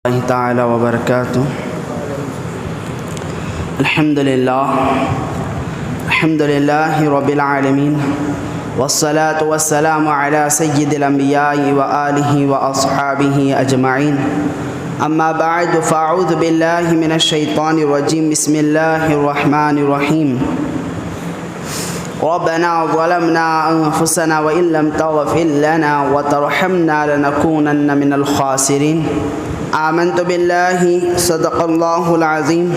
اللہ تعالی وبرکاتہ۔ الحمدللہ رب العالمین، والصلاة والسلام علی سید الانبیاء وآلہ واصحابہ اجمعین، اما بعد فاعوذ باللہ من الشیطان الرجیم، بسم اللہ الرحمن الرحیم۔ ربنا ظلمنا انفسنا وان لم تغفر لنا وترحمنا لنكونن من الخاسرین۔ آمنت باللہ صدق اللہ العظیم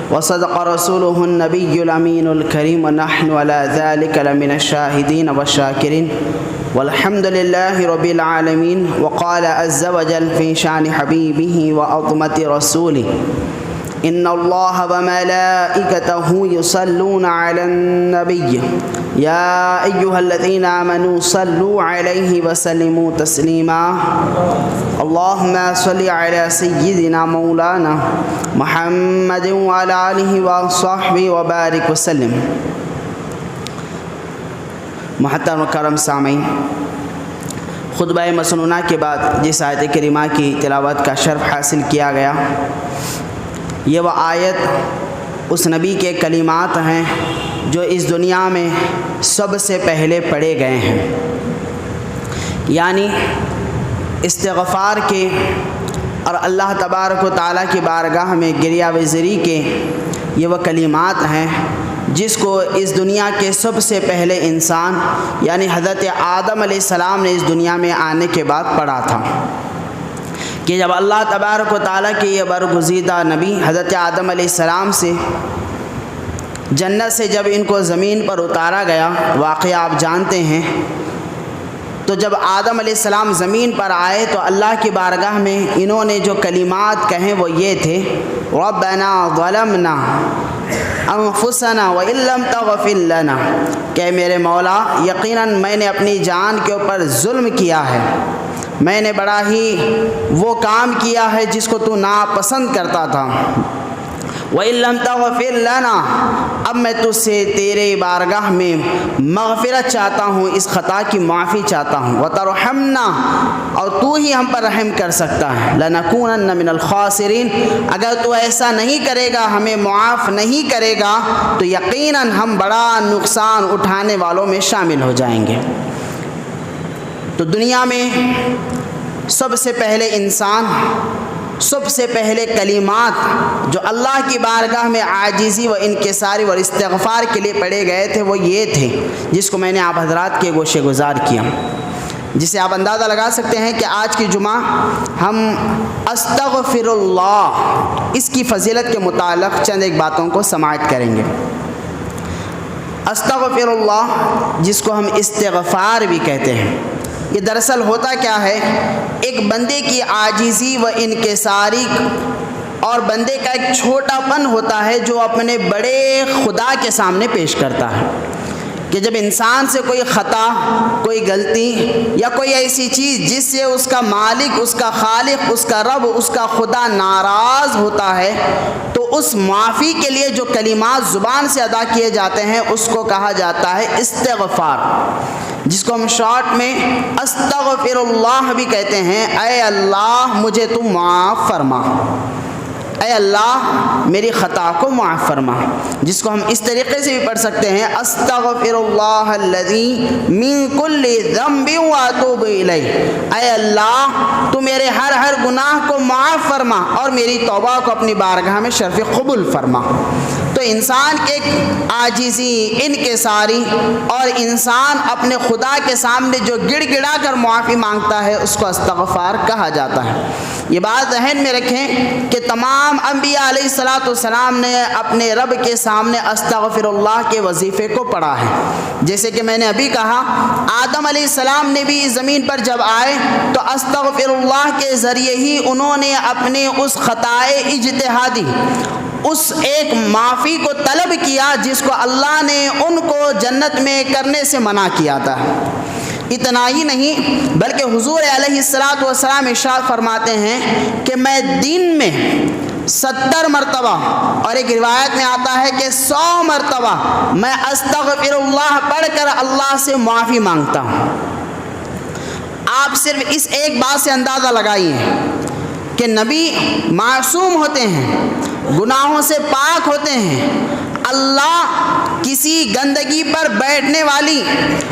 وصدق رسوله النبی الامین الکریم ونحن على ذلك لمن الشاہدین والشاکرین والحمد للہ رب العالمین۔ وقال عز وجل في شان حبیبہ وعظمت رسولہ، ان اللہ وملائکتہ یصلون علی النبی یا ایہا الذین آمنوا صلوا علیہ وسلموا تسلیما۔ اللہم صل علی سیدنا مولانا محمد وعلی آلہ وصحبہ وبارک وسلم۔ محترم و کرم سامعین، خطبہ مسنونہ کے بعد جس آیت کریمہ کی تلاوت کا شرف حاصل کیا گیا، یہ وہ آیت اس نبی کے کلمات ہیں جو اس دنیا میں سب سے پہلے پڑھے گئے ہیں، یعنی استغفار کے اور اللہ تبارک و تعالیٰ کی بارگاہ میں گریہ وزری کے یہ وہ کلمات ہیں جس کو اس دنیا کے سب سے پہلے انسان یعنی حضرت آدم علیہ السلام نے اس دنیا میں آنے کے بعد پڑھا تھا، کہ جب اللہ تبارک و تعالیٰ کے یہ برگزیدہ نبی حضرت آدم علیہ السلام سے جنت سے جب ان کو زمین پر اتارا گیا، واقعہ آپ جانتے ہیں، تو جب آدم علیہ السلام زمین پر آئے تو اللہ کی بارگاہ میں انہوں نے جو کلمات کہیں وہ یہ تھے، ربنا ظلمنا انفسنا وان لم تغفر لنا، کہ میرے مولا یقیناً میں نے اپنی جان کے اوپر ظلم کیا ہے، میں نے بڑا ہی وہ کام کیا ہے جس کو تو ناپسند کرتا تھا، وَإِن لَمْ تَغْفِرْ لَنَا، اب میں تجھ سے تیرے بارگاہ میں مغفرت چاہتا ہوں، اس خطا کی معافی چاہتا ہوں، وَتَرْحَمْنَا، اور تو ہی ہم پر رحم کر سکتا ہے، لَنَكُونَنَّ مِنَ الْخَاسِرِينَ، اگر تو ایسا نہیں کرے گا، ہمیں معاف نہیں کرے گا تو یقیناً ہم بڑا نقصان اٹھانے والوں میں شامل ہو جائیں گے۔ تو دنیا میں سب سے پہلے انسان، سب سے پہلے کلمات جو اللہ کی بارگاہ میں عاجزی و انکساری اور استغفار کے لیے پڑھے گئے تھے وہ یہ تھے، جس کو میں نے آپ حضرات کے گوشے گزار کیا، جسے آپ اندازہ لگا سکتے ہیں کہ آج کی جمعہ ہم استغفر اللہ، اس کی فضیلت کے متعلق چند ایک باتوں کو سماعت کریں گے۔ استغفر اللہ، جس کو ہم استغفار بھی کہتے ہیں، یہ دراصل ہوتا کیا ہے، ایک بندے کی عاجزی و انکساری اور بندے کا ایک چھوٹا پن ہوتا ہے جو اپنے بڑے خدا کے سامنے پیش کرتا ہے، کہ جب انسان سے کوئی خطا، کوئی غلطی یا کوئی ایسی چیز جس سے اس کا مالک، اس کا خالق، اس کا رب، اس کا خدا ناراض ہوتا ہے، تو اس معافی کے لیے جو کلمات زبان سے ادا کیے جاتے ہیں اس کو کہا جاتا ہے استغفار، جس کو ہم شارٹ میں استغفر اللہ بھی کہتے ہیں۔ اے اللہ مجھے تو معاف فرما، اے اللہ میری خطا کو معاف فرما، جس کو ہم اس طریقے سے بھی پڑھ سکتے ہیں، استغفر اللہ الذی من کل ذنب واتوب الیہ، اے اللہ تو میرے ہر گناہ کو معاف فرما اور میری توبہ کو اپنی بارگاہ میں شرف قبول فرما۔ تو انسان کے عاجزی، انکساری اور انسان اپنے خدا کے سامنے جو گڑ گڑا کر معافی مانگتا ہے اس کو استغفار کہا جاتا ہے۔ یہ بات ذہن میں رکھیں کہ تمام انبیاء علیہ السلام نے اپنے رب کے سامنے استغفر اللہ کے وظیفے کو پڑھا ہے، جیسے کہ میں نے ابھی کہا آدم علیہ السلام نے بھی زمین پر جب آئے تو استغفر اللہ کے ذریعے ہی انہوں نے اپنے اس خطائے اجتہادی، اس ایک معافی کو طلب کیا جس کو اللہ نے ان کو جنت میں کرنے سے منع کیا تھا۔ اتنا ہی نہیں بلکہ حضور علیہ السلام ارشاد فرماتے ہیں کہ میں دن میں 70 مرتبہ اور ایک روایت میں آتا ہے کہ 100 مرتبہ میں استغفر اللہ پڑھ کر اللہ سے معافی مانگتا ہوں۔ آپ صرف اس ایک بات سے اندازہ لگائیے کہ نبی معصوم ہوتے ہیں، گناہوں سے پاک ہوتے ہیں۔ اللہ کسی گندگی پر بیٹھنے والی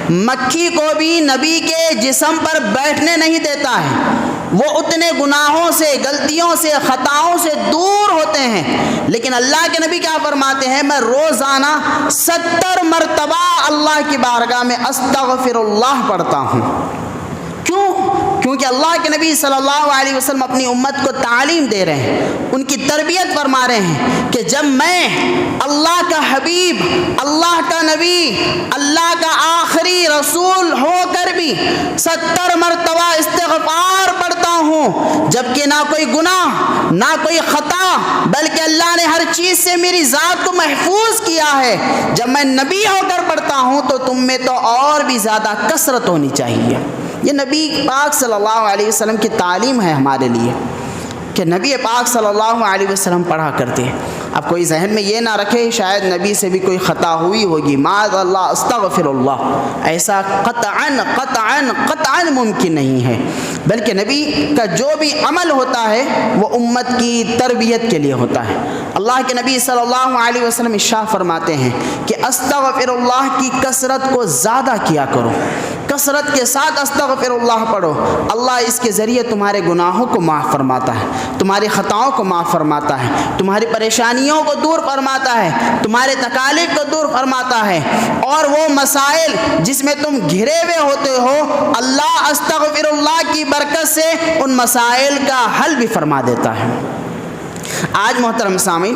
مکھی کو بھی نبی کے جسم پر بیٹھنے نہیں دیتا ہے۔ وہ اتنے گناہوں سے، غلطیوں سے، خطاؤں سے دور ہوتے ہیں، لیکن اللہ کے نبی کیا فرماتے ہیں؟ میں روزانہ 70 مرتبہ اللہ کی بارگاہ میں استغفر اللہ پڑھتا ہوں۔ کیوں؟ کیونکہ اللہ کے نبی صلی اللہ علیہ وسلم اپنی امت کو تعلیم دے رہے ہیں، ان کی تربیت فرما رہے ہیں کہ جب میں اللہ کا حبیب، اللہ کا نبی، اللہ کا آخری رسول ہو کر بھی 70 مرتبہ استغفار پڑھتا ہوں، جبکہ نہ کوئی گناہ، نہ کوئی خطا، بلکہ اللہ نے ہر چیز سے میری ذات کو محفوظ کیا ہے، جب میں نبی ہو کر پڑھتا ہوں تو تم میں تو اور بھی زیادہ کثرت ہونی چاہیے۔ یہ نبی پاک صلی اللہ علیہ وسلم کی تعلیم ہے ہمارے لیے کہ نبی پاک صلی اللہ علیہ وسلم پڑھا کرتے ہیں۔ اب کوئی ذہن میں یہ نہ رکھے شاید نبی سے بھی کوئی خطا ہوئی ہوگی، معاذ اللہ، استغفر اللہ، ایسا قطعاً ممکن نہیں ہے، بلکہ نبی کا جو بھی عمل ہوتا ہے وہ امت کی تربیت کے لیے ہوتا ہے۔ اللہ کے نبی صلی اللہ علیہ وسلم ارشاد فرماتے ہیں کہ استغفر اللہ کی کثرت کو زیادہ کیا کرو، کثرت کے ساتھ استغفر اللہ پڑھو، اللہ اس کے ذریعے تمہارے گناہوں کو معاف فرماتا ہے، تمہاری خطاؤں کو معاف فرماتا ہے، تمہاری پریشانیوں کو دور فرماتا ہے، تمہارے تکالیف کو دور فرماتا ہے، اور وہ مسائل جس میں تم گھرے ہوئے ہوتے ہو اللہ استغفر اللہ کی برکت سے ان مسائل کا حل بھی فرما دیتا ہے۔ آج محترم سامعین،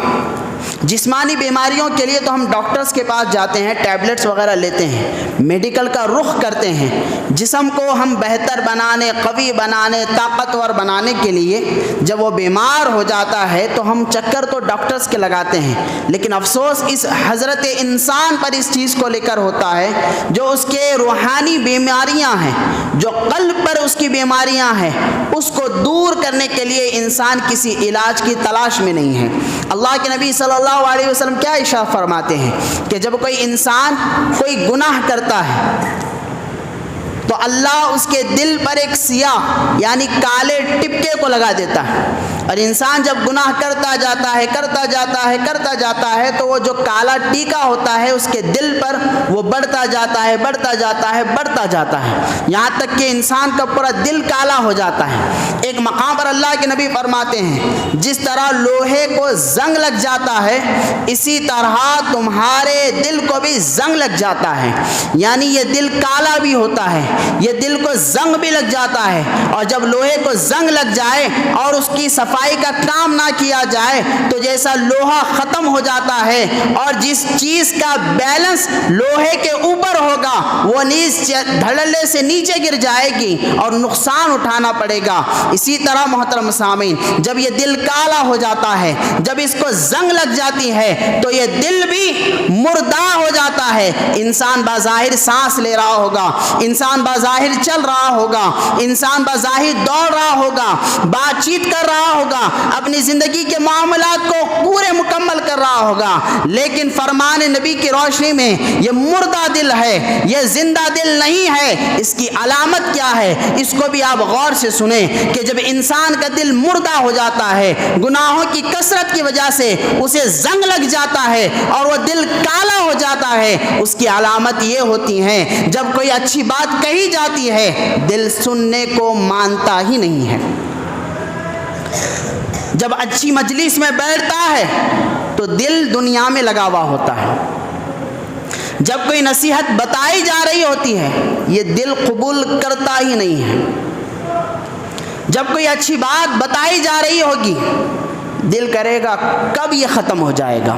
جسمانی بیماریوں کے لیے تو ہم ڈاکٹرز کے پاس جاتے ہیں، ٹیبلٹس وغیرہ لیتے ہیں، میڈیکل کا رخ کرتے ہیں، جسم کو ہم بہتر بنانے، قوی بنانے، طاقتور بنانے کے لیے جب وہ بیمار ہو جاتا ہے تو ہم چکر تو ڈاکٹرز کے لگاتے ہیں، لیکن افسوس اس حضرت انسان پر اس چیز کو لے کر ہوتا ہے جو اس کے روحانی بیماریاں ہیں، جو قلب پر اس کی بیماریاں ہیں، اس کو دور کرنے کے لیے انسان کسی علاج کی تلاش میں نہیں ہے۔ اللہ کے نبی صلی اللہ علیہ وسلم کیا ارشاد فرماتے ہیں کہ جب کوئی انسان کوئی گناہ کرتا ہے تو اللہ اس کے دل پر ایک سیاہ یعنی کالے ٹپکے کو لگا دیتا ہے، اور انسان جب گناہ کرتا جاتا ہے تو وہ جو کالا ٹیکا ہوتا ہے اس کے دل پر وہ بڑھتا جاتا ہے، یہاں تک کہ انسان کا پورا دل کالا ہو جاتا ہے۔ ایک مقام پر اللہ کے نبی فرماتے ہیں جس طرح لوہے کو زنگ لگ جاتا ہے اسی طرح تمہارے دل کو بھی زنگ لگ جاتا ہے، یعنی یہ دل کالا بھی ہوتا ہے، یہ دل کو زنگ بھی لگ جاتا ہے، اور جب لوہے کو زنگ لگ جائے اور اس کی صفائی کا کام نہ کیا جائے تو جیسا لوہا ختم ہو جاتا ہے، اور جس چیز کا بیلنس لوہے کے اوپر ہوگا وہ دھڑلے سے نیچے گر جائے گی اور نقصان اٹھانا پڑے گا۔ اسی طرح محترم سامعین، جب یہ دل کالا ہو جاتا ہے، جب اس کو زنگ لگ جاتی ہے تو یہ دل بھی مردہ ہو جاتا ہے۔ انسان بظاہر سانس لے رہا ہوگا، انسان بظاہر چل رہا ہوگا، انسان بظاہر دوڑ رہا ہوگا، بات چیت کر رہا ہوگا، اپنی زندگی کے معاملات کو پورے مکمل کر رہا ہوگا، لیکن فرمان نبی کی روشنی میں یہ مردہ دل ہے، یہ زندہ دل نہیں ہے۔ اس کی علامت کیا ہے؟ اس کو بھی آپ غور سے سنیں کہ جب انسان کا دل مردہ ہو جاتا ہے، گناہوں کی کثرت کی وجہ سے اسے زنگ لگ جاتا ہے اور وہ دل کالا ہو جاتا ہے، اس کی علامت یہ ہوتی ہے جب کوئی اچھی بات کہی جاتی ہے دل سننے کو مانتا ہی نہیں ہے، جب اچھی مجلس میں بیٹھتا ہے تو دل دنیا میں لگا ہوا ہوتا ہے، جب کوئی نصیحت بتائی جا رہی ہوتی ہے یہ دل قبول کرتا ہی نہیں ہے، جب کوئی اچھی بات بتائی جا رہی ہوگی دل کرے گا کب یہ ختم ہو جائے گا،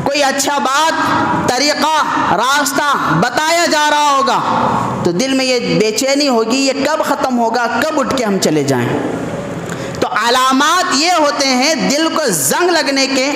کوئی اچھا بات، طریقہ، راستہ بتایا جا رہا ہوگا تو دل میں یہ بے چینی ہوگی یہ کب ختم ہوگا، کب اٹھ کے ہم چلے جائیں۔ تو علامات یہ ہوتے ہیں دل کو زنگ لگنے کے،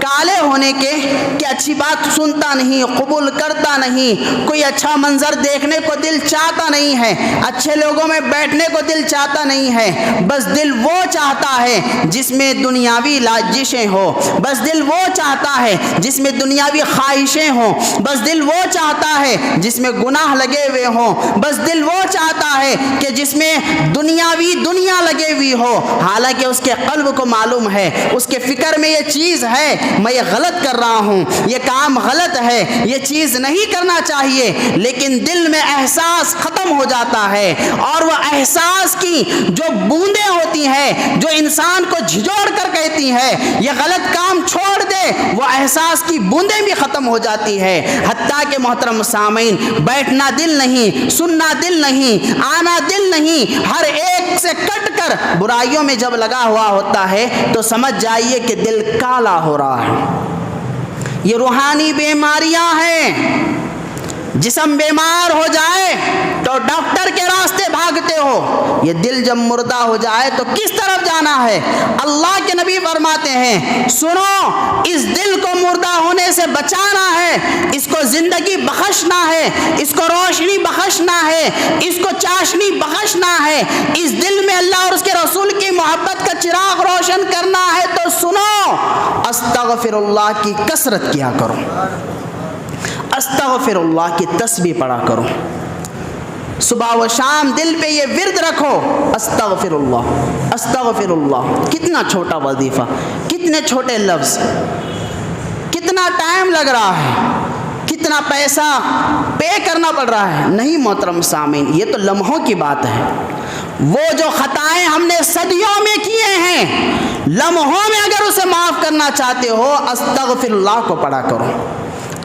کالے ہونے کے، کہ اچھی بات سنتا نہیں، قبول کرتا نہیں، کوئی اچھا منظر دیکھنے کو دل چاہتا نہیں ہے، اچھے لوگوں میں بیٹھنے کو دل چاہتا نہیں ہے، بس دل وہ چاہتا ہے جس میں دنیاوی لالچیں ہو، بس دل وہ چاہتا ہے جس میں دنیاوی خواہشیں ہوں، بس دل وہ چاہتا ہے جس میں گناہ لگے ہوئے ہوں، بس دل وہ چاہتا ہے کہ جس میں دنیاوی دنیا لگے ہوئی ہو، حالانکہ اس کے قلب کو معلوم ہے، اس کے فکر میں یہ چیز ہے، میں یہ غلط کر رہا ہوں، یہ کام غلط ہے، یہ چیز نہیں کرنا چاہیے، لیکن دل میں احساس ختم ہو جاتا ہے، اور وہ احساس کی جو بوندیں ہوتی ہیں جو انسان کو جھجوڑ کر کہتی ہے یہ غلط کام چھوڑ دے، وہ احساس کی بوندیں بھی ختم ہو جاتی ہے، حتیٰ کہ محترم سامعین بیٹھنا دل نہیں، سننا دل نہیں، آنا دل نہیں، ہر ایک سے کٹ کر برائیوں میں جب لگا ہوا ہوتا ہے تو سمجھ جائیے کہ دل کالا ہو رہا ہے۔ یہ روحانی بیماریاں ہیں۔ جسم بیمار ہو جائے تو ڈاکٹر کے راستے بھاگتے ہو، یہ دل جب مردہ ہو جائے تو کس طرف جانا ہے؟ اللہ کے نبی فرماتے ہیں سنو، اس دل کو مردہ ہونے سے بچانا ہے، اس کو زندگی بخشنا ہے، اس کو روشنی بخشنا ہے، اس کو چاشنی بخشنا ہے، اس دل میں اللہ اور اس کے رسول کی محبت کا چراغ روشن کرنا ہے، تو سنو، استغفر اللہ کی کثرت کیا کرو، استغفر اللہ کی تسبیح پڑھا کرو، صبح و شام دل پہ یہ ورد رکھو، استغفر اللہ، استغفر اللہ۔ کتنا چھوٹا وظیفہ، کتنے چھوٹے لفظ، کتنا ٹائم لگ رہا ہے، کتنا پیسہ پے کرنا پڑ رہا ہے، نہیں محترم سامعین، یہ تو لمحوں کی بات ہے۔ وہ جو خطائیں ہم نے صدیوں میں کیے ہیں، لمحوں میں اگر اسے معاف کرنا چاہتے ہو، استغفر اللہ کو پڑھا کرو،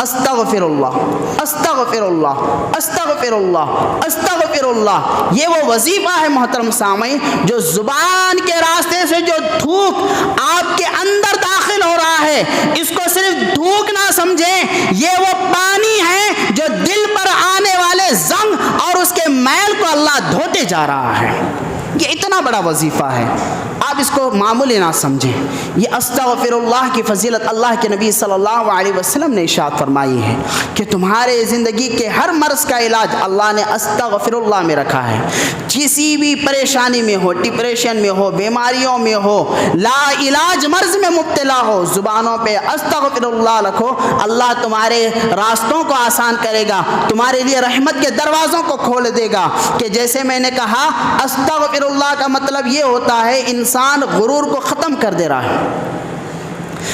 استغفر اللہ، استغفر اللہ، استغفر اللہ، استغفر اللہ۔ یہ وہ وظیفہ ہے محترم سامعین جو زبان کے راستے سے جو تھوک آپ کے اندر داخل ہو رہا ہے، اس کو صرف تھوک نہ سمجھیں، یہ وہ پانی ہے جو دل پر آنے والے زنگ اور اس کے میل کو اللہ دھوتے جا رہا ہے۔ یہ اتنا بڑا وظیفہ ہے، آپ اس کو معمولی نہ سمجھیں۔ یہ استغفر اللہ کی فضیلت اللہ کے نبی صلی اللہ علیہ وسلم نے ارشاد فرمائی ہے کہ تمہارے زندگی کے ہر مرض کا علاج اللہ نے استغفر اللہ میں رکھا ہے۔ کسی بھی پریشانی میں ہو، ڈپریشن میں ہو، بیماریوں میں ہو، لا علاج مرض میں مبتلا ہو، زبانوں پہ استغفر اللہ رکھو، اللہ تمہارے راستوں کو آسان کرے گا، تمہارے لیے رحمت کے دروازوں کو کھول دے گا۔ کہ جیسے میں نے کہا استغفر اللہ کا مطلب یہ ہوتا ہے انسان غرور کو ختم کر دے رہا ہے۔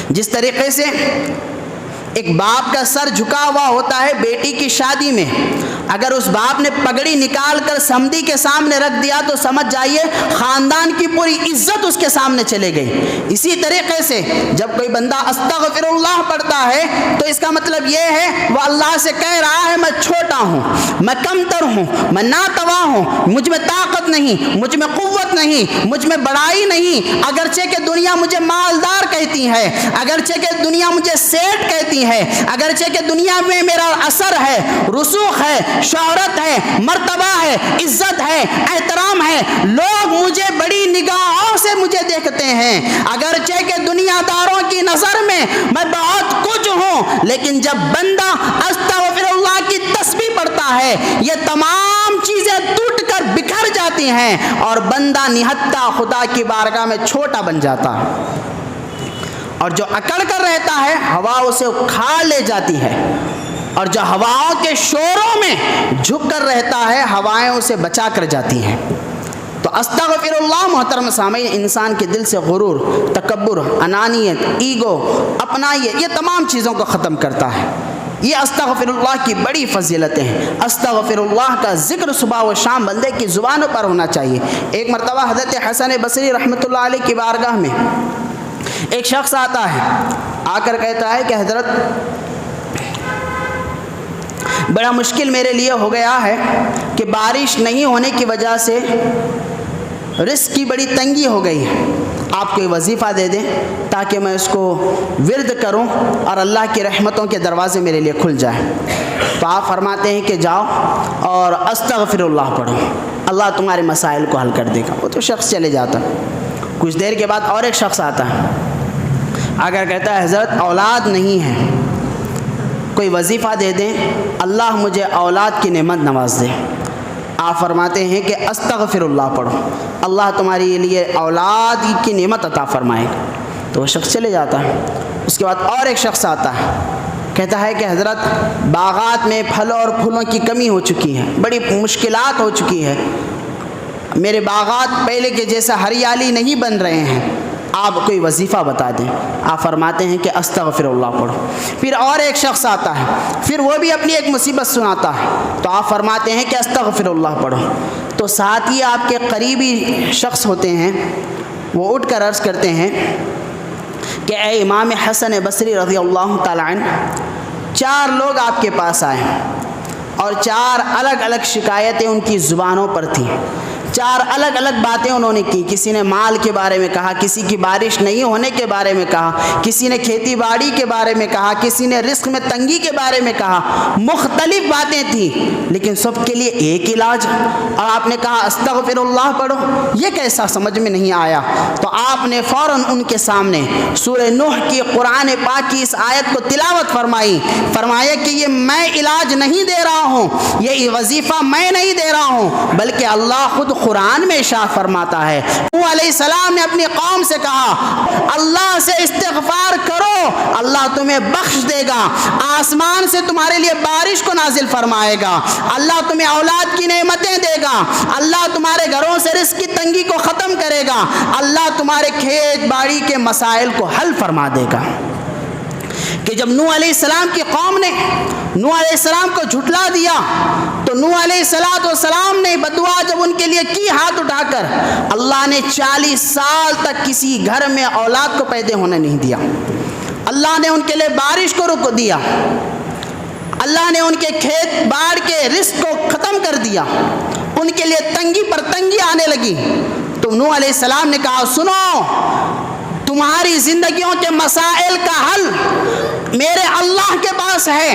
جس طریقے سے ایک باپ کا سر جھکا ہوا ہوتا ہے بیٹی کی شادی میں، اگر اس باپ نے پگڑی نکال کر سمدھی کے سامنے رکھ دیا تو سمجھ جائیے خاندان کی پوری عزت اس کے سامنے چلے گئی۔ اسی طریقے سے جب کوئی بندہ استغفر اللہ پڑھتا ہے تو اس کا مطلب یہ ہے وہ اللہ سے کہہ رہا ہے میں چھوٹا ہوں، میں کمتر ہوں، میں ناتواں ہوں، مجھ میں طاقت نہیں، مجھ میں قوت نہیں، مجھ میں بڑائی نہیں، اگرچہ کہ دنیا مجھے مالدار کہتی ہے، اگرچہ کہ دنیا مجھے سیٹ کہتی ہے، اگرچہ کہ دنیا میں میرا اثر ہے، رسوخ ہے، شہرت ہے، مرتبہ ہے، عزت ہے، احترام ہے، لوگ مجھے بڑی نگاہوں سے مجھے دیکھتے ہیں، اگرچہ کہ دنیا داروں کی نظر میں میں بہت کچھ ہوں، لیکن جب بندہ استغفر اللہ کی تسبیح پڑھتا ہے یہ تمام چیزیں ٹوٹ کر بکھر جاتی ہیں اور بندہ نہتا خدا کی بارگاہ میں چھوٹا بن جاتا ہے، اور جو اکڑ کر رہتا ہے ہوا اسے اکھاڑ لے جاتی ہے، اور جو ہواؤں کے شوروں میں جھک کر رہتا ہے ہوائیں اسے بچا کر جاتی ہیں۔ تو استغفر اللہ محترم سامعین انسان کے دل سے غرور، تکبر، انانیت، ایگو، اپنائیت، یہ تمام چیزوں کو ختم کرتا ہے۔ یہ استغفر اللہ کی بڑی فضیلتیں ہیں۔ استغفر اللہ کا ذکر صبح و شام بندے کی زبانوں پر ہونا چاہیے۔ ایک مرتبہ حضرت حسن بصری رحمۃ اللہ علیہ کی بارگاہ میں ایک شخص آتا ہے، آ کر کہتا ہے کہ حضرت بڑا مشکل میرے لیے ہو گیا ہے کہ بارش نہیں ہونے کی وجہ سے رزق کی بڑی تنگی ہو گئی ہے، آپ کوئی وظیفہ دے دیں تاکہ میں اس کو ورد کروں اور اللہ کی رحمتوں کے دروازے میرے لیے کھل جائیں۔ تو آپ فرماتے ہیں کہ جاؤ اور استغفر اللہ پڑھو، اللہ تمہارے مسائل کو حل کر دے گا۔ وہ تو شخص چلے جاتا، کچھ دیر کے بعد اور ایک شخص آتا ہے، اگر کہتا ہے حضرت اولاد نہیں ہے، کوئی وظیفہ دے دیں، اللہ مجھے اولاد کی نعمت نواز دے۔ آپ فرماتے ہیں کہ استغفر اللہ پڑھو، اللہ تمہارے لیے اولاد کی نعمت عطا فرمائے گا، تو وہ شخص چلے جاتا ہے۔ اس کے بعد اور ایک شخص آتا ہے، کہتا ہے کہ حضرت باغات میں پھلوں اور پھولوں کی کمی ہو چکی ہے، بڑی مشکلات ہو چکی ہے، میرے باغات پہلے کے جیسا ہریالی نہیں بن رہے ہیں، آپ کوئی وظیفہ بتا دیں۔ آپ فرماتے ہیں کہ استغفر اللہ پڑھو۔ پھر اور ایک شخص آتا ہے، پھر وہ بھی اپنی ایک مصیبت سناتا ہے، تو آپ فرماتے ہیں کہ استغفر اللہ پڑھو۔ تو ساتھ ہی آپ کے قریبی شخص ہوتے ہیں، وہ اٹھ کر عرض کرتے ہیں کہ اے امام حسن بصری رضی اللہ تعالیٰ عنہ، 4 لوگ آپ کے پاس آئے اور 4 الگ الگ شکایتیں ان کی زبانوں پر تھیں، 4 الگ الگ باتیں انہوں نے کی۔ کسی نے مال کے بارے میں کہا، کسی کی بارش نہیں ہونے کے بارے میں کہا، کسی نے کھیتی باڑی کے بارے میں کہا، کسی نے رزق میں تنگی کے بارے میں کہا، مختلف باتیں تھیں، لیکن سب کے لیے ایک علاج، اور آپ نے کہا استغفر اللہ پڑھو۔ یہ کیسا سمجھ میں نہیں آیا؟ تو آپ نے فوراً ان کے سامنے سورہ نوح کی قرآن پاک کی اس آیت کو تلاوت فرمائی، فرمایا کہ یہ میں علاج نہیں دے رہا ہوں، یہ وظیفہ میں نہیں دے رہا ہوں، بلکہ اللہ خود قرآن میں ارشاد فرماتا ہے۔ نوح علیہ السلام نے اپنی قوم سے کہا اللہ سے استغفار کرو، اللہ تمہیں بخش دے گا، آسمان سے تمہارے لیے بارش کو نازل فرمائے گا، اللہ تمہیں اولاد کی نعمتیں دے گا، اللہ تمہارے گھروں سے رزق کی تنگی کو ختم کرے گا، اللہ تمہارے کھیت باڑی کے مسائل کو حل فرما دے گا۔ کہ جب نوح علیہ السلام کی قوم نے نوح علیہ السلام کو جھٹلا دیا، تو نوح علیہ السلام نے بدعا جب ان کے لیے کی ہاتھ اٹھا کر، اللہ نے 40 سال تک کسی گھر میں اولاد کو پیدا ہونے نہیں دیا، اللہ نے ان کے لیے بارش کو روک دیا، اللہ نے ان کے کھیت باڑ کے رزق کو ختم کر دیا، ان کے لیے تنگی پر تنگی آنے لگی۔ تو نوح علیہ السلام نے کہا سنو، تمہاری زندگیوں کے مسائل کا حل میرے اللہ کے پاس ہے،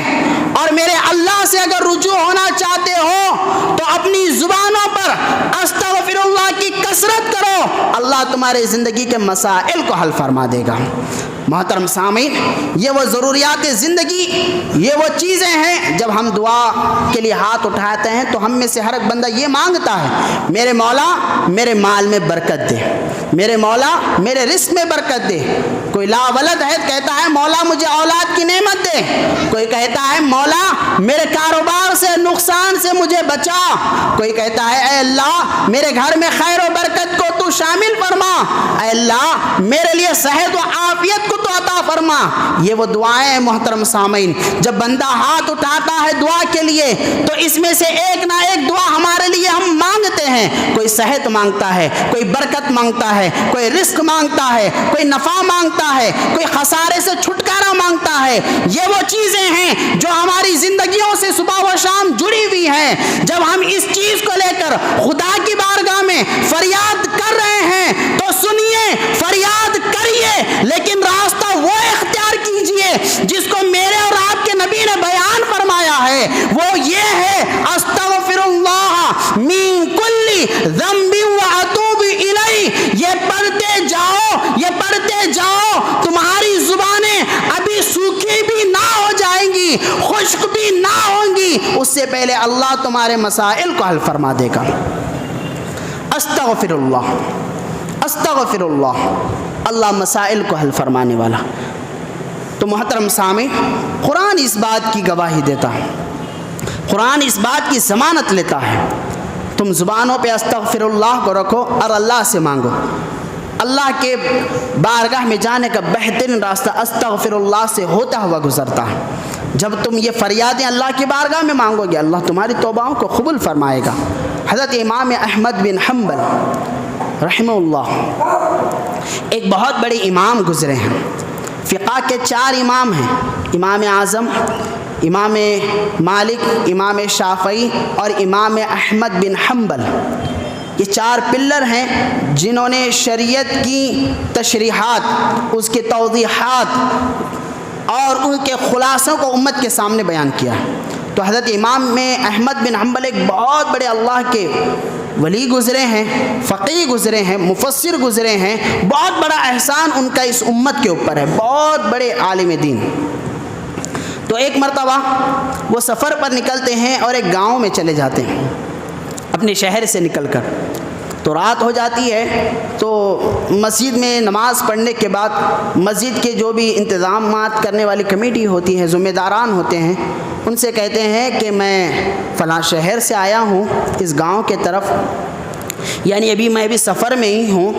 اور میرے اللہ سے اگر رجوع ہونا چاہتے ہو تو اپنی زبانوں پر استغفر اللہ کی کثرت کرو، اللہ تمہارے زندگی کے مسائل کو حل فرما دے گا۔ محترم سامعین، یہ وہ ضروریات زندگی، یہ وہ چیزیں ہیں جب ہم دعا کے لیے ہاتھ اٹھاتے ہیں تو ہم میں سے ہر ایک بندہ یہ مانگتا ہے میرے مولا میرے مال میں برکت دے، میرے مولا میرے رزق میں برکت دے۔ کوئی لا ولد ہے کہتا ہے مولا مجھے اولاد کی نعمت دے، کوئی کہتا ہے مولا میرے کاروبار سے نقصان سے مجھے بچا، کوئی کہتا ہے اے اللہ میرے گھر میں خیر و برکت کو تو شامل فرما، اے اللہ میرے لیے صحت و عافیت کو تو عطا فرما۔ یہ وہ دعائیں ہیں محترم سامعین، جب بندہ ہاتھ اٹھاتا ہے دعا کے لیے تو اس میں سے ایک نہ ایک دعا ہمارے لیے ہم مانگتے ہیں۔ کوئی صحت مانگتا ہے، کوئی برکت مانگتا ہے، کوئی رزق مانگتا ہے، کوئی نفع مانگتا ہے، کوئی خسارے سے چھٹکارا مانگتا ہے۔ یہ وہ چیزیں ہیں جو ہماری زندگیوں سے صبح و شام جڑی ہوئی ہیں۔ جب ہم اس چیز کو لے کر خدا کی بارگاہ میں فریاد کر رہے ہیں تو سنیے، فریاد کریے، لیکن راستہ وہ اختیار کیجئے جس کو میرے اور آپ کے نبی نے بیان فرمایا ہے، وہ یہ ہے استغفر اللہ من کل ذنب واتوب الیہ۔ یہ پڑھتے جاؤ، تمہاری زبانیں ابھی سوکھی بھی نہ ہو جائیں گی، خشک بھی نہ ہوں گی، اس سے پہلے اللہ تمہارے مسائل کو حل فرما دے گا۔ استغفر اللہ، استغفر اللہ، اللہ مسائل کو حل فرمانے والا۔ تو محترم سامع، قرآن اس بات کی گواہی دیتا ہے، قرآن اس بات کی ضمانت لیتا ہے، تم زبانوں پہ استغفر اللہ کو رکھو اور اللہ سے مانگو۔ اللہ کے بارگاہ میں جانے کا بہترین راستہ استغفر اللہ سے ہوتا ہوا گزرتا ہے۔ جب تم یہ فریادیں اللہ کی بارگاہ میں مانگو گے، اللہ تمہاری توباؤں کو قبول فرمائے گا۔ حضرت امام احمد بن حنبل رحمہ اللہ ایک بہت بڑے امام گزرے ہیں، فقہ کے 4 امام ہیں، امام اعظم، امام مالک، امام شافعی اور امام احمد بن حنبل۔ یہ 4 پلر ہیں جنہوں نے شریعت کی تشریحات، اس کی توضیحات اور ان کے خلاصوں کو امت کے سامنے بیان کیا ہے۔ تو حضرت امام احمد بن حنبل ایک بہت بڑے اللہ کے ولی گزرے ہیں، فقیہ گزرے ہیں، مفسر گزرے ہیں، بہت بڑا احسان ان کا اس امت کے اوپر ہے، بہت بڑے عالم دین۔ تو ایک مرتبہ وہ سفر پر نکلتے ہیں اور ایک گاؤں میں چلے جاتے ہیں اپنے شہر سے نکل کر۔ تو رات ہو جاتی ہے، تو مسجد میں نماز پڑھنے کے بعد مسجد کے جو بھی انتظامات کرنے والی کمیٹی ہوتی ہے، ذمہ داران ہوتے ہیں، ان سے کہتے ہیں کہ میں فلاں شہر سے آیا ہوں اس گاؤں کے طرف، یعنی ابھی میں بھی سفر میں ہی ہوں،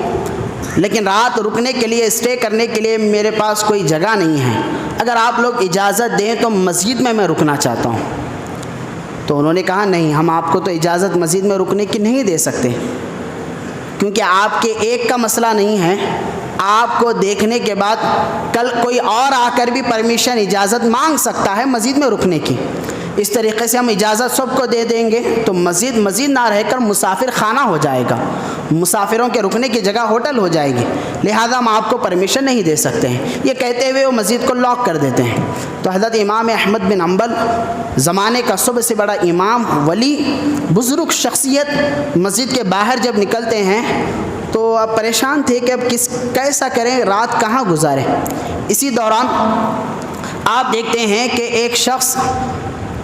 لیکن رات رکنے کے لیے، اسٹے کرنے کے لیے میرے پاس کوئی جگہ نہیں ہے، اگر آپ لوگ اجازت دیں تو مسجد میں رکنا چاہتا ہوں۔ تو انہوں نے کہا نہیں، ہم آپ کو تو اجازت مسجد میں رکنے کی نہیں دے سکتے، کیونکہ آپ کے ایک کا مسئلہ نہیں ہے، آپ کو دیکھنے کے بعد کل کوئی اور آ کر بھی پرمیشن، اجازت مانگ سکتا ہے مسجد میں رکنے کی۔ اس طریقے سے ہم اجازت سب کو دے دیں گے تو مسجد نہ رہ کر مسافر خانہ ہو جائے گا، مسافروں کے رکنے کی جگہ ہوٹل ہو جائے گی، لہذا ہم آپ کو پرمیشن نہیں دے سکتے ہیں۔ یہ کہتے ہوئے وہ مسجد کو لاک کر دیتے ہیں۔ تو حضرت امام احمد بن حنبل، زمانے کا سب سے بڑا امام، ولی، بزرگ شخصیت، مسجد کے باہر جب نکلتے ہیں تو اب پریشان تھے کہ اب کیسا کریں، رات کہاں گزاریں۔ اسی دوران آپ دیکھتے ہیں کہ ایک شخص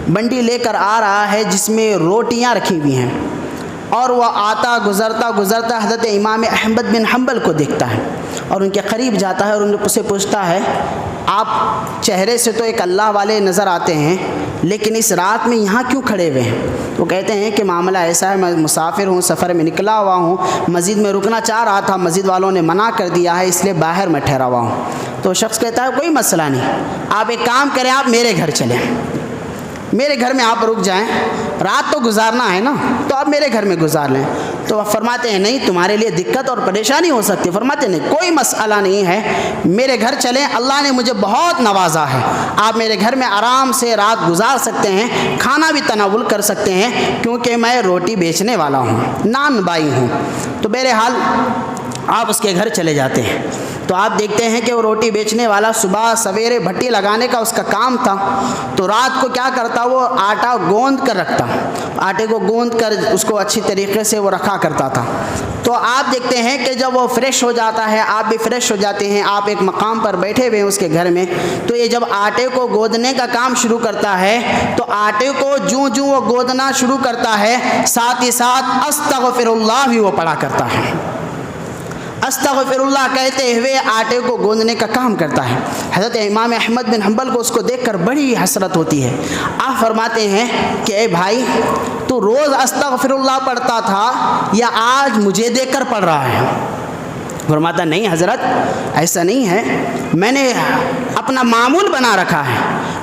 بنڈی لے کر آ رہا ہے جس میں روٹیاں رکھی ہوئی ہیں، اور وہ آتا گزرتا حضرت امام احمد بن حنبل کو دیکھتا ہے اور ان کے قریب جاتا ہے اور ان سے پوچھتا ہے، آپ چہرے سے تو ایک اللہ والے نظر آتے ہیں، لیکن اس رات میں یہاں کیوں کھڑے ہوئے ہیں؟ وہ کہتے ہیں کہ معاملہ ایسا ہے، میں مسافر ہوں، سفر میں نکلا ہوا ہوں، مسجد میں رکنا چاہ رہا تھا، مسجد والوں نے منع کر دیا ہے، اس لیے باہر میں ٹھہرا ہوا ہوں۔ تو شخص کہتا ہے کوئی مسئلہ نہیں، آپ ایک کام کریں، آپ میرے گھر چلیں، میرے گھر میں آپ رک جائیں، رات تو گزارنا ہے نا، تو آپ میرے گھر میں گزار لیں۔ تو آپ فرماتے ہیں نہیں، تمہارے لیے دقت اور پریشانی ہو سکتی ہے۔ فرماتے ہیں نہیں، کوئی مسئلہ نہیں ہے، میرے گھر چلیں، اللہ نے مجھے بہت نوازا ہے، آپ میرے گھر میں آرام سے رات گزار سکتے ہیں، کھانا بھی تناول کر سکتے ہیں، کیونکہ میں روٹی بیچنے والا ہوں، نان بائی ہوں۔ تو بہرحال آپ اس کے گھر چلے جاتے ہیں۔ تو آپ دیکھتے ہیں کہ وہ روٹی بیچنے والا صبح سویرے بھٹی لگانے کا اس کا کام تھا، تو رات کو کیا کرتا، وہ آٹا گوندھ کر رکھتا، آٹے کو گوندھ کر اس کو اچھی طریقے سے وہ رکھا کرتا تھا۔ تو آپ دیکھتے ہیں کہ جب وہ فریش ہو جاتا ہے، آپ بھی فریش ہو جاتے ہیں، آپ ایک مقام پر بیٹھے ہوئے ہیں اس کے گھر میں، تو یہ جب آٹے کو گوندنے کا کام شروع کرتا ہے تو آٹے کو جوں وہ گوندنا شروع کرتا ہے، ساتھ ہی ساتھ استغفر اللہ بھی وہ پڑھا کرتا ہے، استغفر اللہ کہتے ہوئے آٹے کو گوندنے کا کام کرتا ہے۔ حضرت امام احمد بن حنبل کو اس کو دیکھ کر بڑی حسرت ہوتی ہے۔ آپ فرماتے ہیں کہ اے بھائی، تو روز استغفر اللہ پڑھتا تھا یا آج مجھے دیکھ کر پڑھ رہا ہے؟ فرماتا نہیں حضرت، ایسا نہیں ہے، میں نے اپنا معمول بنا رکھا ہے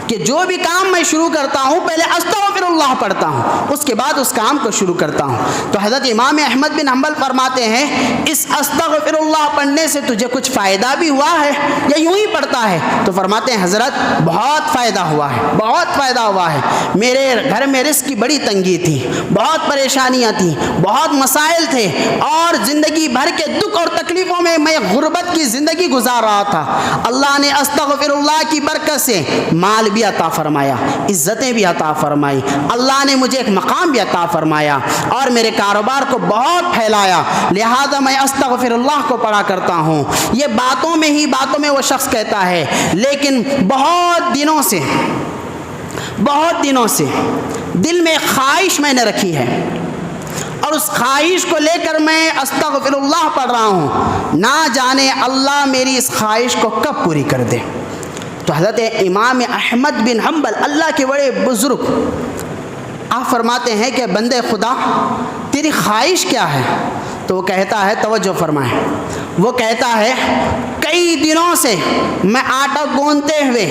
کہ جو بھی کام میں شروع کرتا ہوں پہلے استغفر اللہ پڑھتا ہوں، اس کے بعد اس کام کو شروع کرتا ہوں۔ تو حضرت امام احمد بن حنبل فرماتے ہیں اس استغفر اللہ پڑھنے سے تجھے کچھ فائدہ بھی ہوا ہے یا یوں ہی پڑھتا ہے؟ تو فرماتے ہیں حضرت بہت فائدہ ہوا ہے، بہت فائدہ ہوا ہے، میرے گھر میں رزق کی بڑی تنگی تھی، بہت پریشانیاں تھیں، بہت مسائل تھے، اور زندگی بھر کے دکھ اور تکلیفوں میں غربت کی زندگی گزار رہا تھا۔ اللہ نے استغفر اللہ کی برکت سے مال بھی عطا فرمایا، عزتیں بھی عطا فرمائی، اللہ نے مجھے ایک مقام بھی عطا فرمایا اور میرے کاروبار کو بہت پھیلایا، لہذا میں استغفر اللہ کو پڑھا کرتا ہوں۔ یہ باتوں میں وہ شخص کہتا ہے، لیکن بہت دنوں سے دل میں خواہش میں نے رکھی ہے، اور اس خواہش کو لے کر میں استغفر اللہ پڑھ رہا ہوں، نہ جانے اللہ میری اس خواہش کو کب پوری کر دے۔ تو حضرت امام احمد بن حنبل، اللہ کے بڑے بزرگ، آپ فرماتے ہیں کہ بندے خدا تیری خواہش کیا ہے؟ تو وہ کہتا ہے، توجہ فرمائیں، وہ کہتا ہے کئی دنوں سے میں آٹا گوندتے ہوئے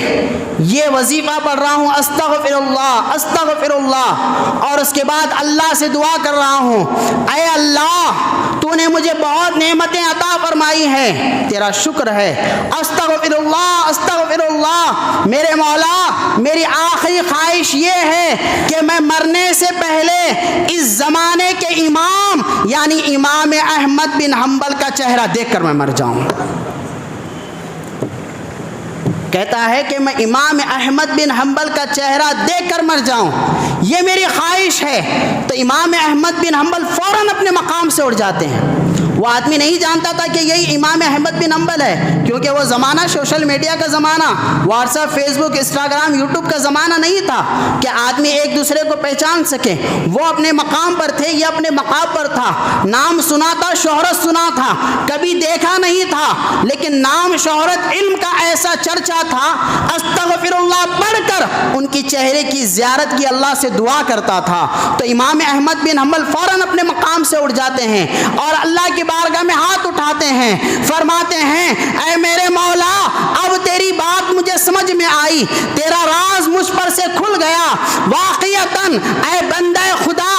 یہ وظیفہ پڑھ رہا ہوں، استغفر اللہ استغفر اللہ، اور اس کے بعد اللہ سے دعا کر رہا ہوں، اے اللہ تو نے مجھے بہت نعمتیں عطا فرمائی ہیں، تیرا شکر ہے، استغفر اللہ استغفر اللہ، میرے مولا میری آخری خواہش یہ ہے کہ میں مرنے سے پہلے اس زمانے کے امام یعنی امام احمد بن حنبل کا چہرہ دیکھ کر میں مر جاؤں۔ کہتا ہے کہ میں امام احمد بن حنبل کا چہرہ دیکھ کر مر جاؤں، یہ میری خواہش ہے۔ تو امام احمد بن حنبل فوراً اپنے مقام سے اٹھ جاتے ہیں۔ وہ آدمی نہیں جانتا تھا کہ یہی امام احمد بن حنبل ہے، کیونکہ وہ زمانہ سوشل میڈیا کا زمانہ، واٹس ایپ، فیس بک، انسٹاگرام، یوٹیوب کا زمانہ نہیں تھا کہ آدمی ایک دوسرے کو پہچان سکے۔ وہ اپنے مقام پر تھے، یہ اپنے مقام پر تھا، نام سنا تھا، شہرت سنا تھا، کبھی دیکھا نہیں تھا، لیکن نام، شہرت، علم کا ایسا چرچا تھا، استغفر اللہ پڑھ کر ان کی چہرے کی زیارت کی، اللہ سے دعا کرتا تھا۔ تو امام احمد بن حنبل فوراً اپنے مقام سے اٹھ جاتے ہیں اور اللہ کی بارگاہ میں ہاتھ اٹھاتے ہیں، فرماتے ہیں اے میرے مولا، اب تیری بات مجھے سمجھ میں آئی، تیرا راز مجھ پر سے کھل گیا، واقعتاً اے بندہ خدا،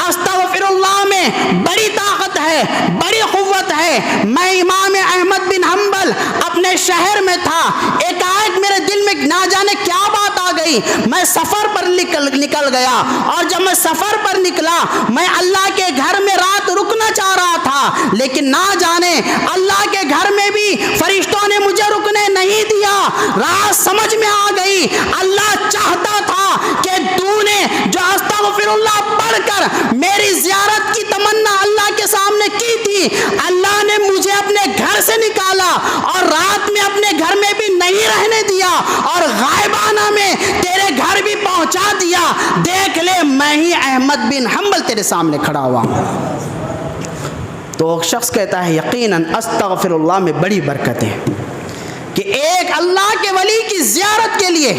استغفر اللہ میں بڑی طاقت ہے، بڑی قوت ہے۔ میں امام احمد بن حنبل اپنے شہر میں تھا، ایک میرے دل میں نہ جانے کیا بات آ گئی، میں سفر پر نکل گیا، اور جب میں سفر پر نکلا میں اللہ کے گھر میں رات رکنا چاہ رہا تھا، لیکن نہ جانے اللہ کے گھر میں بھی فرشتوں نے مجھے رکنے نہیں دیا۔ رات سمجھ میں آ گئی، اللہ چاہتا تھا کہ تو نے جو استغفر اللہ پڑھ کر میری زیارت کی تمنا اللہ کے سامنے کی تھی، اللہ نے مجھے اپنے گھر سے نکالا اور رات میں اپنے گھر میں بھی نہیں رہنے دیا، اور غائبانہ میں تیرے گھر بھی پہنچا دیا۔ دیکھ لے میں ہی احمد بن حنبل تیرے سامنے کھڑا ہوا۔ تو شخص کہتا ہے یقیناً استغفر اللہ میں بڑی برکت ہے کہ ایک اللہ کے ولی کی زیارت کے لیے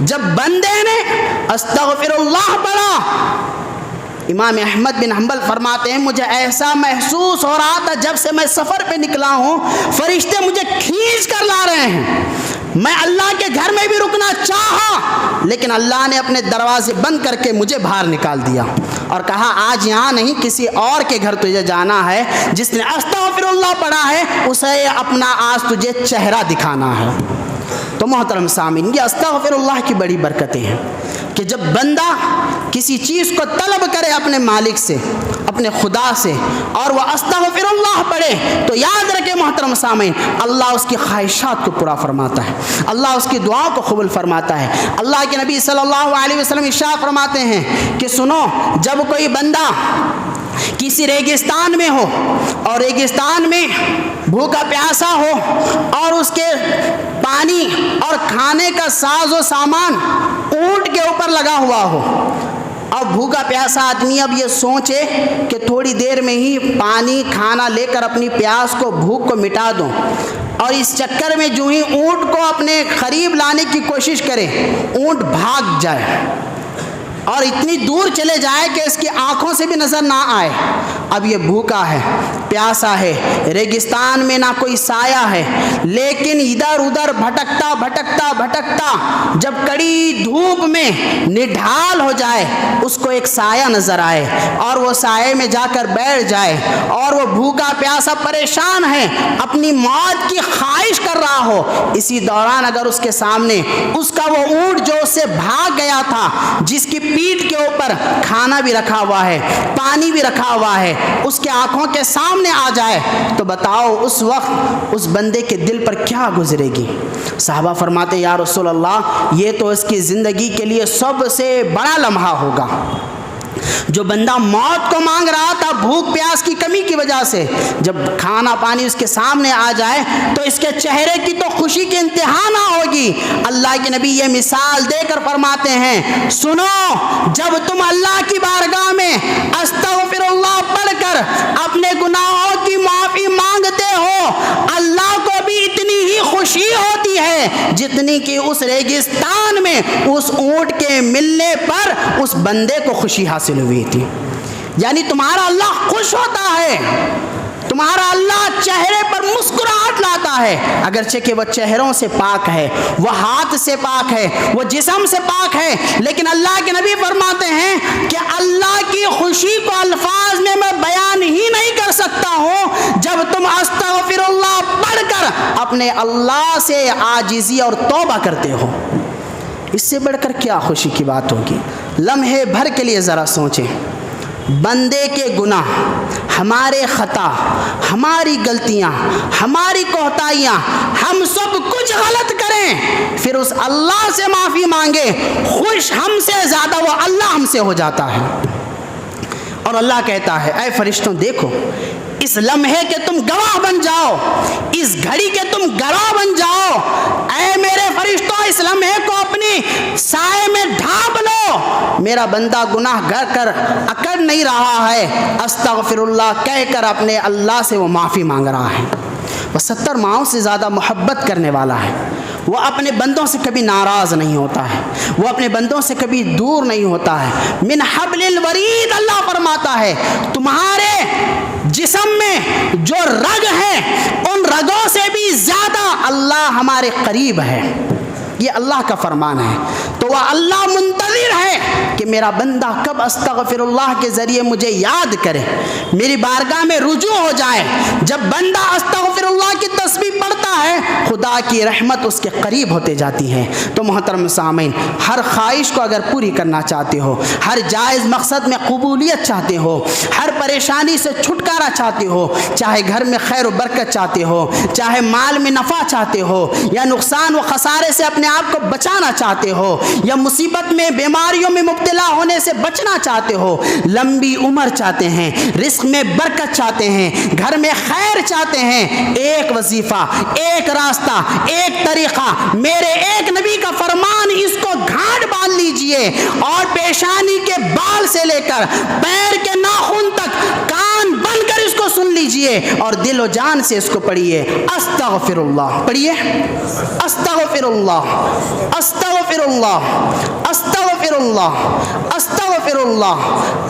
جب بندے نے استغفر اللہ پڑھا، امام احمد بن حنبل فرماتے ہیں مجھے ایسا محسوس ہو رہا تھا جب سے میں سفر پہ نکلا ہوں، فرشتے مجھے کھینچ کر لا رہے ہیں۔ میں اللہ کے گھر میں بھی رکنا چاہا، لیکن اللہ نے اپنے دروازے بند کر کے مجھے باہر نکال دیا اور کہا آج یہاں نہیں، کسی اور کے گھر تجھے جانا ہے، جس نے استغفر اللہ پڑھا ہے اسے اپنا آج تجھے چہرہ دکھانا ہے۔ تو محترم سامعین، یہ استغفر اللہ کی بڑی برکتیں ہیں کہ جب بندہ کسی چیز کو طلب کرے اپنے مالک سے، اپنے خدا سے، اور وہ استغفر اللہ پڑھے، تو یاد رکھے محترم سامعین، اللہ اس کی خواہشات کو پورا فرماتا ہے، اللہ اس کی دعا کو قبول فرماتا ہے۔ اللہ کے نبی صلی اللہ علیہ وسلم ارشاد فرماتے ہیں کہ سنو، جب کوئی بندہ کسی ریگستان میں ہو اور ریگستان میں بھوکا پیاسا ہو اور اس کے پانی اور کھانے کا ساز و سامان اونٹ کے اوپر لگا ہوا ہو، اب بھوکا پیاسا آدمی اب یہ سوچے کہ تھوڑی دیر میں ہی پانی کھانا لے کر اپنی پیاس کو، بھوک کو مٹا دوں، اور اس چکر میں جو ہی اونٹ کو اپنے قریب لانے کی کوشش کرے، اونٹ بھاگ جائے اور اتنی دور چلے جائے کہ اس کی آنکھوں سے بھی نظر نہ آئے۔ اب یہ بھوکا ہے، پیاسا ہے، ریگستان میں نہ کوئی سایہ ہے، لیکن ادھر ادھر بھٹکتا بھٹکتا بھٹکتا جب کڑی دھوپ میں نڈھال ہو جائے، اس کو ایک سایہ نظر آئے اور وہ سائے میں جا کر بیٹھ جائے، اور وہ بھوکا پیاسا پریشان ہے، اپنی موت کی خواہش کر رہا ہو، اسی دوران اگر اس کے سامنے اس کا وہ اونٹ جو اس سے بھاگ گیا تھا، جس کی پیٹھ کے اوپر کھانا بھی رکھا ہوا ہے، پانی بھی رکھا ہوا ہے، اس کے آنکھوں کے سامنے آ جائے، تو بتاؤ اس وقت اس بندے کے دل پر کیا گزرے گی؟ صحابہ فرماتے یا رسول اللہ، یہ تو اس کی زندگی کے لیے سب سے بڑا لمحہ ہوگا۔ جو بندہ موت کو مانگ رہا تھا بھوک پیاس کی کمی کی وجہ سے، جب کھانا پانی اس کے سامنے آ جائے تو اس کے چہرے کی تو خوشی کی انتہا نہ ہوگی۔ اللہ کے نبی یہ مثال دے کر فرماتے ہیں سنو، جب تم اللہ کی بارگاہ میں استغفر اللہ پڑھ کر اپنے گناہوں کی معافی مانگتے ہو، اللہ کو بھی اتنی ہی خوشی ہوتی ہے جتنی کہ اس ریگستان میں اس اونٹ کے ملنے پر اس بندے کو خوشی حاصل ہوئی تھی۔ یعنی تمہارا اللہ خوش ہوتا ہے، تمہارا اللہ چہرے پر مسکراہٹ لاتا ہے، اگرچہ کہ وہ چہروں سے پاک ہے، وہ ہاتھ سے پاک ہے، وہ جسم سے پاک ہے، لیکن اللہ کے نبی فرماتے ہیں کہ اللہ کی خوشی کو الفاظ میں بیان ہی نہیں کر سکتا ہوں جب تم استغفر اللہ پڑھ کر اپنے اللہ سے عاجزی اور توبہ کرتے ہو۔ اس سے بڑھ کر کیا خوشی کی بات ہوگی؟ لمحے بھر کے لیے ذرا سوچیں، بندے کے گناہ ہمارے خطا، ہماری غلطیاں، ہماری کوتاہیاں، ہم سب کچھ غلط کریں، پھر اس اللہ سے معافی مانگے، خوش ہم سے زیادہ وہ اللہ ہم سے ہو جاتا ہے۔ اور اللہ کہتا ہے اے فرشتوں دیکھو، اس لمحے کے تم گواہ بن جاؤ، اس گھڑی کے تم گواہ بن جاؤ، اے میرے فرشتوں اس لمحے کو اپنی سائے میں ڈھانپ لو، میرا بندہ گناہ گر کر اکڑ نہیں رہا ہے، استغفر اللہ کہہ کر اپنے اللہ سے وہ معافی مانگ رہا ہے۔ وہ 70 ماؤں سے زیادہ محبت کرنے والا ہے، وہ اپنے بندوں سے کبھی ناراض نہیں ہوتا ہے، وہ اپنے بندوں سے کبھی دور نہیں ہوتا ہے۔ من حبل الورید اللہ فرماتا ہے تمہارے جسم میں جو رگ ہیں ان رگوں سے بھی زیادہ اللہ ہمارے قریب ہے، یہ اللہ کا فرمان ہے۔ تو وہ اللہ منتظر ہے کہ میرا بندہ کب استغفر اللہ کے ذریعے مجھے یاد کرے، میری بارگاہ میں رجوع ہو جائے۔ جب بندہ استغفر اللہ کی تسبیح پڑھتا ہے خدا کی رحمت اس کے قریب ہوتے جاتی ہے۔ تو محترم سامعین، ہر خواہش کو اگر پوری کرنا چاہتے ہو، ہر جائز مقصد میں قبولیت چاہتے ہو، ہر پریشانی سے چھٹکارا چاہتے ہو، چاہے گھر میں خیر و برکت چاہتے ہو، چاہے مال میں نفع چاہتے ہو، یا نقصان و خسارے سے اپنے آپ کو بچانا چاہتے ہو، یا مصیبت میں بیماریوں میں مبتلا ہونے سے بچنا چاہتے ہو، لمبی عمر چاہتے ہیں، رزق میں برکت چاہتے ہیں، گھر میں خیر چاہتے ہیں، ایک وظیفہ، ایک راستہ، ایک طریقہ، میرے ایک نبی کا فرمان، اس کو گھاٹ باندھ لیجئے اور پیشانی کے بال سے لے کر پیر کے ناخن تک کان بن کر اس کو سن لیجئے اور دل و جان سے اس کو پڑھیے۔ استغفر اللہ پڑھیے، استغفر اللہ، استغفر اللہ، استغفر اللہ، استغفر اللہ،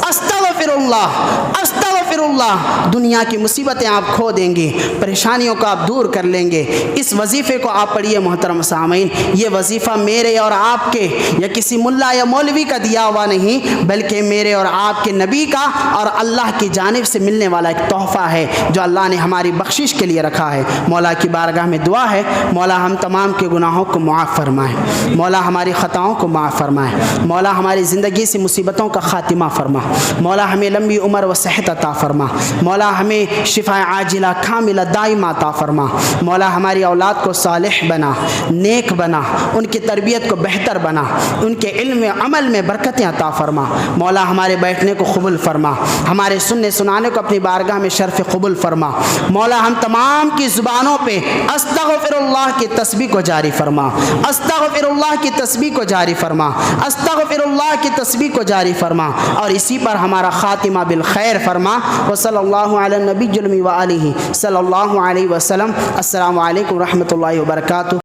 استغفر اللہ، استغفر اللہ۔ دنیا کی مصیبتیں آپ کھو دیں گے، پریشانیوں کو آپ دور کر لیں گے۔ اس وظیفے کو آپ پڑھیے محترم سامعین، یہ وظیفہ میرے اور آپ کے یا کسی ملا یا مولوی کا دیا ہوا نہیں، بلکہ میرے اور آپ کے نبی کا اور اللہ کی جانب سے ملنے والا ایک تحفہ ہے جو اللہ نے ہماری بخشش کے لیے رکھا ہے۔ مولا کی بارگاہ میں دعا ہے مولا ہم تمام کے گناہوں کو معاف فرمائے، مولا ہماری خطاؤں کو معاف فرمائے، مولا ہماری زندگی سے مصیبتوں کا خاتمہ فرما، مولا ہمیں لمبی عمر و صحت عطا فرما، مولا ہمیں شفا عاجلہ کاملہ دائمہ عطا فرما، مولا ہماری اولاد کو صالح بنا، نیک بنا، ان کی تربیت کو بہتر بنا، ان کے علم و عمل میں برکتیں عطا فرما، مولا ہمارے بیٹھنے کو قبول فرما، ہمارے سننے سنانے کو اپنی بارگاہ میں شرف قبول فرما، مولا ہم تمام کی زبانوں پہ استغفر اللہ کی تسبیح کو جاری فرما، استغفر اللہ کی تسبیح کو جاری فرما، استغفر اللہ کی تسبیح کو جاری فرما، اور اسی پر ہمارا خاتمہ بالخیر فرما۔ وصلی اللہ علی النبی المی وآلہ صلی اللہ علیہ وسلم۔ السلام علیکم ورحمۃ اللہ وبرکاتہ۔